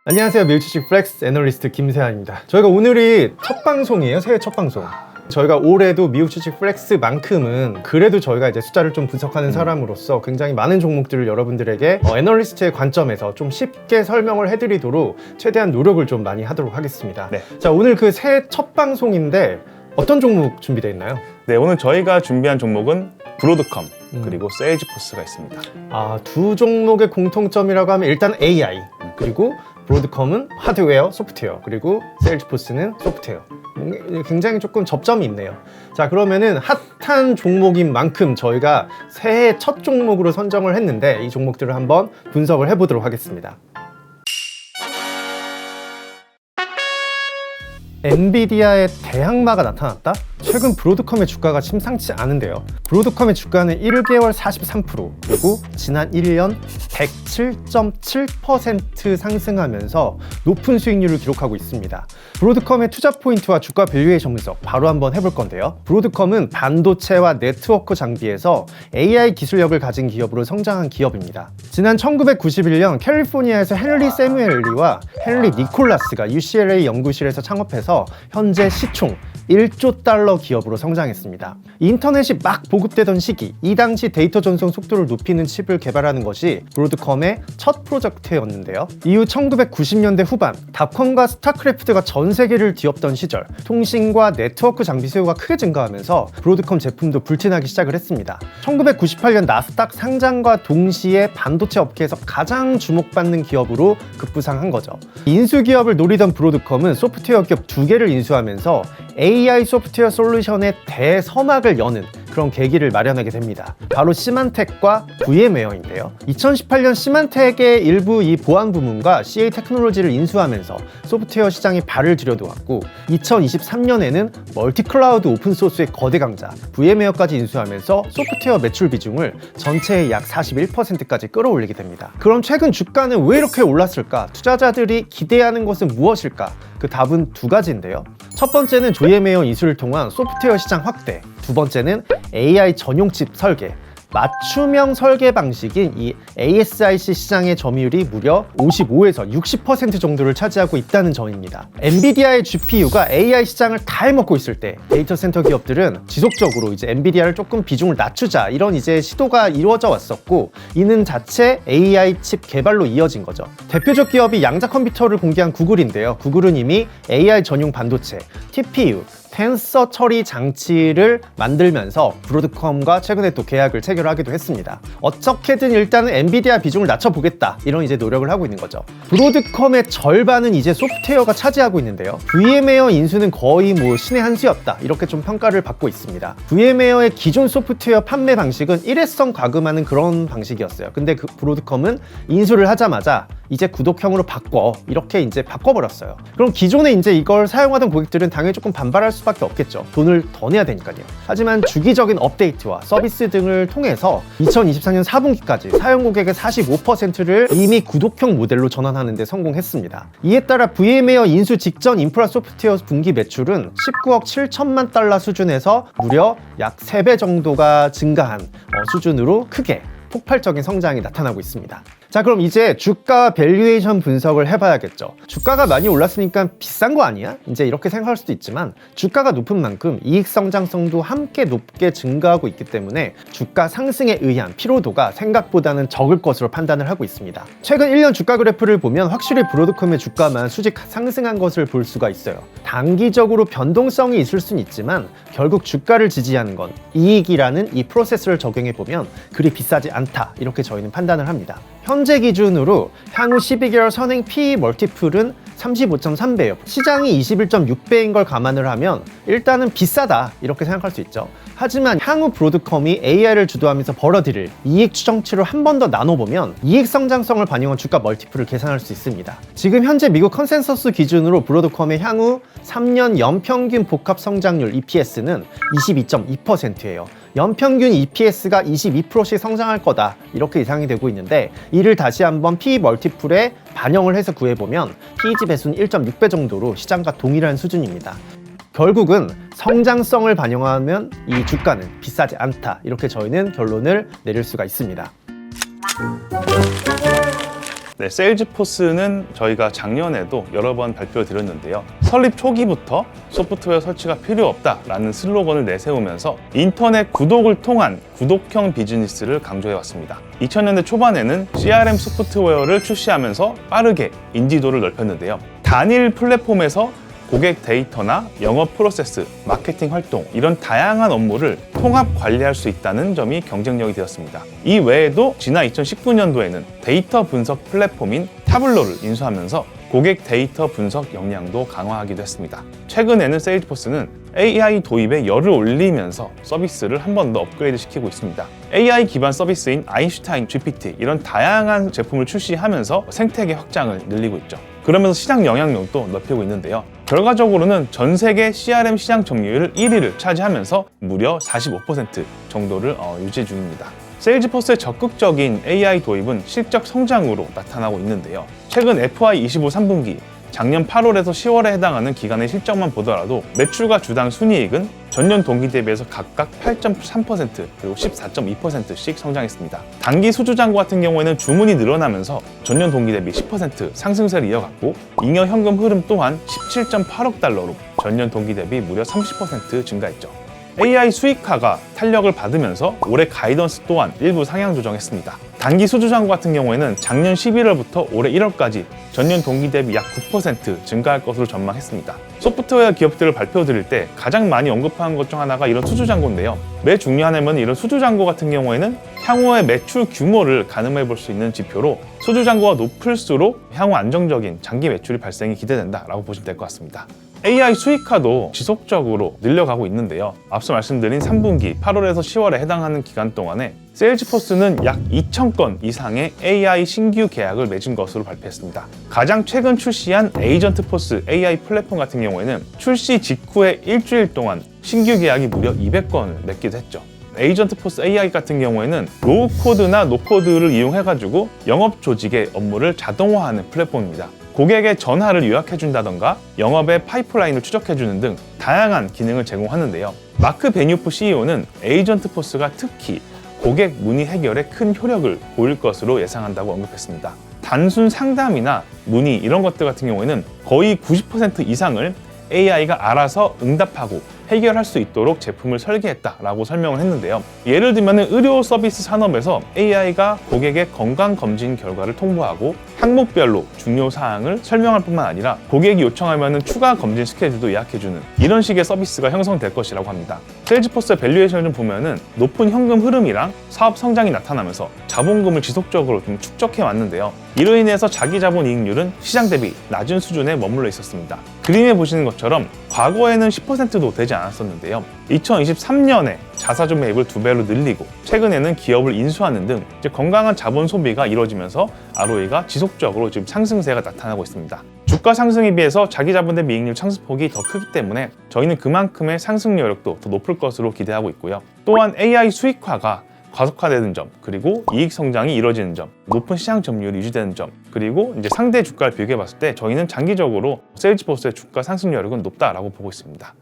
안녕하세요. 밀주식 플렉스 애널리스트 김세환입니다. 저희가 오늘이 첫 방송이에요. 새해 첫 방송. 저희가 올해도 미국 주식 플렉스만큼은 그래도 저희가 이제 숫자를 좀 분석하는 사람으로서 굉장히 많은 종목들을 여러분들에게 애널리스트의 관점에서 좀 쉽게 설명을 해드리도록 최대한 노력을 좀 많이 하도록 하겠습니다. 네. 자, 오늘 그 새해 첫 방송인데 어떤 종목 준비되어 있나요? 네, 오늘 저희가 준비한 종목은 브로드컴 그리고 세일즈포스가 있습니다. 두 종목의 공통점이라고 하면 일단 AI 그리고 브로드컴은 하드웨어, 소프트웨어, 그리고 세일즈포스는 소프트웨어. 굉장히 조금 접점이 있네요. 자, 그러면은 핫한 종목인 만큼 저희가 새해 첫 종목으로 선정을 했는데 이 종목들을 한번 분석을 해보도록 하겠습니다. 엔비디아의 대항마가 나타났다? 최근 브로드컴의 주가가 심상치 않은데요. 브로드컴의 주가는 1개월 43%, 그리고 지난 1년 107.7% 상승하면서 높은 수익률을 기록하고 있습니다. 브로드컴의 투자 포인트와 주가 밸류에이션 분석 바로 한번 해볼 건데요. 브로드컴은 반도체와 네트워크 장비에서 AI 기술력을 가진 기업으로 성장한 기업입니다. 지난 1991년 캘리포니아에서 헨리 세뮤엘리와 헨리 니콜라스가 UCLA 연구실에서 창업해서 현재 시총 1조 달러 기업으로 성장했습니다. 인터넷이 막 보급되던 시기, 이 당시 데이터 전송 속도를 높이는 칩을 개발하는 것이 브로드컴의 첫 프로젝트였는데요. 이후 1990년대 후반, 닷컴과 스타크래프트가 전 세계를 뒤엎던 시절, 통신과 네트워크 장비 수요가 크게 증가하면서 브로드컴 제품도 불티나기 시작을 했습니다. 1998년 나스닥 상장과 동시에 반도체 업계에서 가장 주목받는 기업으로 급부상한 거죠. 인수 기업을 노리던 브로드컴은 소프트웨어 기업 2개를 인수하면서 AI 소프트웨어 솔루션의 대서막을 여는 그런 계기를 마련하게 됩니다. 바로 시만텍과 VM웨어인데요. 2018년 시만텍의 일부 이 보안 부문과 CA 테크놀로지를 인수하면서 소프트웨어 시장에 발을 들여놓았고 2023년에는 멀티클라우드 오픈소스의 거대 강자 VM웨어까지 인수하면서 소프트웨어 매출 비중을 전체의 약 41%까지 끌어올리게 됩니다. 그럼 최근 주가는 왜 이렇게 올랐을까? 투자자들이 기대하는 것은 무엇일까? 그 답은 두 가지인데요. 첫 번째는 VM웨어 인수를 통한 소프트웨어 시장 확대, 두 번째는 AI 전용 칩 설계, 맞춤형 설계 방식인 이 ASIC 시장의 점유율이 무려 55에서 60% 정도를 차지하고 있다는 점입니다. 엔비디아의 GPU가 AI 시장을 다 해먹고 있을 때 데이터 센터 기업들은 지속적으로 이제 엔비디아를 조금 비중을 낮추자 이런 이제 시도가 이루어져 왔었고 이는 자체 AI 칩 개발로 이어진 거죠. 대표적 기업이 양자 컴퓨터를 공개한 구글인데요. 구글은 이미 AI 전용 반도체, TPU, 텐서 처리 장치를 만들면서 브로드컴과 최근에 또 계약을 체결하기도 했습니다. 어떻게든 일단은 엔비디아 비중을 낮춰보겠다 이런 이제 노력을 하고 있는 거죠. 브로드컴의 절반은 이제 소프트웨어가 차지하고 있는데요. VM웨어 인수는 거의 뭐 신의 한 수였다 이렇게 좀 평가를 받고 있습니다. VM웨어의 기존 소프트웨어 판매 방식은 일회성 과금하는 그런 방식이었어요. 근데 그 브로드컴은 인수를 하자마자 이제 구독형으로 바꿔 이렇게 이제 바꿔버렸어요. 그럼 기존에 이제 이걸 사용하던 고객들은 당연히 조금 반발할 수밖에 없겠죠. 돈을 더 내야 되니까요. 하지만 주기적인 업데이트와 서비스 등을 통해서 2024년 4분기까지 사용 고객의 45%를 이미 구독형 모델로 전환하는 데 성공했습니다. 이에 따라 VM웨어 인수 직전 인프라 소프트웨어 분기 매출은 19억 7천만 달러 수준에서 무려 약 3배 정도가 증가한 수준으로 크게 폭발적인 성장이 나타나고 있습니다. 자, 그럼 이제 주가 밸류에이션 분석을 해봐야겠죠. 주가가 많이 올랐으니까 비싼 거 아니야? 이제 이렇게 생각할 수도 있지만 주가가 높은 만큼 이익 성장성도 함께 높게 증가하고 있기 때문에 주가 상승에 의한 피로도가 생각보다는 적을 것으로 판단을 하고 있습니다. 최근 1년 주가 그래프를 보면 확실히 브로드컴의 주가만 수직 상승한 것을 볼 수가 있어요. 단기적으로 변동성이 있을 수는 있지만 결국 주가를 지지하는 건 이익이라는 이 프로세스를 적용해보면 그리 비싸지 않다 이렇게 저희는 판단을 합니다. 현재 기준으로 향후 12개월 선행 PE 멀티플은 35.3배예요. 시장이 21.6배인 걸 감안을 하면 일단은 비싸다 이렇게 생각할 수 있죠. 하지만 향후 브로드컴이 AI를 주도하면서 벌어들일 이익 추정치를 한 번 더 나눠보면 이익 성장성을 반영한 주가 멀티플을 계산할 수 있습니다. 지금 현재 미국 컨센서스 기준으로 브로드컴의 향후 3년 연평균 복합 성장률 EPS는 22.2%예요. 연평균 EPS가 22%씩 성장할 거다 이렇게 예상이 되고 있는데 이를 다시 한번 PE 멀티플에 반영을 해서 구해보면 PEG 배수는 1.6배 정도로 시장과 동일한 수준입니다. 결국은 성장성을 반영하면 이 주가는 비싸지 않다 이렇게 저희는 결론을 내릴 수가 있습니다. 네, 세일즈포스는 저희가 작년에도 여러 번 발표를 드렸는데요. 설립 초기부터 소프트웨어 설치가 필요 없다라는 슬로건을 내세우면서 인터넷 구독을 통한 구독형 비즈니스를 강조해왔습니다. 2000년대 초반에는 CRM 소프트웨어를 출시하면서 빠르게 인지도를 넓혔는데요. 단일 플랫폼에서 고객 데이터나 영업 프로세스, 마케팅 활동 이런 다양한 업무를 통합 관리할 수 있다는 점이 경쟁력이 되었습니다. 이 외에도 지난 2019년도에는 데이터 분석 플랫폼인 타블로를 인수하면서 고객 데이터 분석 역량도 강화하기도 했습니다. 최근에는 세일즈포스는 AI 도입에 열을 올리면서 서비스를 한 번 더 업그레이드 시키고 있습니다. AI 기반 서비스인 아인슈타인 GPT 이런 다양한 제품을 출시하면서 생태계 확장을 늘리고 있죠. 그러면서 시장 영향력도 넓히고 있는데요. 결과적으로는 전 세계 CRM 시장 점유율 1위를 차지하면서 무려 45% 정도를 유지 중입니다. 세일즈포스의 적극적인 AI 도입은 실적 성장으로 나타나고 있는데요. 최근 FY25 3분기 작년 8월에서 10월에 해당하는 기간의 실적만 보더라도 매출과 주당 순이익은 전년 동기 대비해서 각각 8.3% 그리고 14.2%씩 성장했습니다. 단기 수주잔고 같은 경우에는 주문이 늘어나면서 전년 동기 대비 10% 상승세를 이어갔고 잉여 현금 흐름 또한 17.8억 달러로 전년 동기 대비 무려 30% 증가했죠. AI 수익화가 탄력을 받으면서 올해 가이던스 또한 일부 상향 조정했습니다. 단기 수주잔고 같은 경우에는 작년 11월부터 올해 1월까지 전년 동기 대비 약 9% 증가할 것으로 전망했습니다. 소프트웨어 기업들을 발표드릴 때 가장 많이 언급하는 것 중 하나가 이런 수주잔고인데요. 매 중요하냐면 이런 수주잔고 같은 경우에는 향후의 매출 규모를 가늠해 볼 수 있는 지표로 수주잔고가 높을수록 향후 안정적인 장기 매출이 발생이 기대된다라고 보시면 될 것 같습니다. AI 수익화도 지속적으로 늘려가고 있는데요. 앞서 말씀드린 3분기 8월에서 10월에 해당하는 기간 동안에 세일즈포스는 약 2,000건 이상의 AI 신규 계약을 맺은 것으로 발표했습니다. 가장 최근 출시한 에이전트포스 AI 플랫폼 같은 경우에는 출시 직후에 일주일 동안 신규 계약이 무려 200건을 맺기도 했죠. 에이전트포스 AI 같은 경우에는 로우 코드나 노 코드를 이용해가지고 영업 조직의 업무를 자동화하는 플랫폼입니다. 고객의 전화를 요약해준다던가 영업의 파이프라인을 추적해주는 등 다양한 기능을 제공하는데요. 마크 베뉴프 CEO는 에이전트포스가 특히 고객 문의 해결에 큰 효력을 보일 것으로 예상한다고 언급했습니다. 단순 상담이나 문의 이런 것들 같은 경우에는 거의 90% 이상을 AI가 알아서 응답하고 해결할 수 있도록 제품을 설계했다라고 설명을 했는데요. 예를 들면 의료 서비스 산업에서 AI가 고객의 건강 검진 결과를 통보하고 항목별로 중요 사항을 설명할 뿐만 아니라 고객이 요청하면 추가 검진 스케줄도 예약해주는 이런 식의 서비스가 형성될 것이라고 합니다. 세일즈포스의 밸류에이션을 좀 보면은 높은 현금 흐름이랑 사업 성장이 나타나면서 자본금을 지속적으로 좀 축적해 왔는데요. 이로 인해서 자기 자본 이익률은 시장 대비 낮은 수준에 머물러 있었습니다. 그림에 보시는 것처럼 과거에는 10%도 되지 않았었는데요. 2023년에 자사주 매입을 2배로 늘리고 최근에는 기업을 인수하는 등 이제 건강한 자본 소비가 이루어지면서 ROE가 지속적으로 지금 상승세가 나타나고 있습니다. 주가 상승에 비해서 자기 자본 대비 이익률 상승폭이 더 크기 때문에 저희는 그만큼의 상승 여력도 더 높을 것으로 기대하고 있고요. 또한 AI 수익화가 가속화되는 점, 그리고 이익 성장이 이루어지는 점, 높은 시장 점유율이 유지되는 점, 그리고 이제 상대 주가를 비교해 봤을 때 저희는 장기적으로 세일즈포스의 주가 상승 여력은 높다라고 보고 있습니다.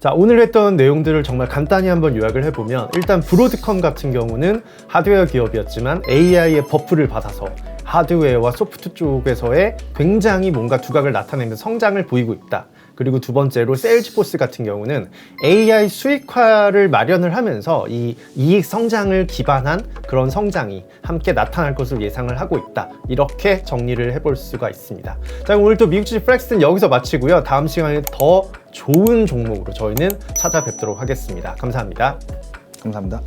자, 오늘 했던 내용들을 정말 간단히 한번 요약을 해보면 일단 브로드컴 같은 경우는 하드웨어 기업이었지만 AI의 버프를 받아서 하드웨어와 소프트 쪽에서의 굉장히 뭔가 두각을 나타내는 성장을 보이고 있다. 그리고 두 번째로 세일즈포스 같은 경우는 AI 수익화를 마련을 하면서 이 이익 성장을 기반한 그런 성장이 함께 나타날 것으로 예상을 하고 있다. 이렇게 정리를 해볼 수가 있습니다. 자, 오늘 또 미국 주식 플렉스는 여기서 마치고요. 다음 시간에 더 좋은 종목으로 저희는 찾아뵙도록 하겠습니다. 감사합니다. 감사합니다.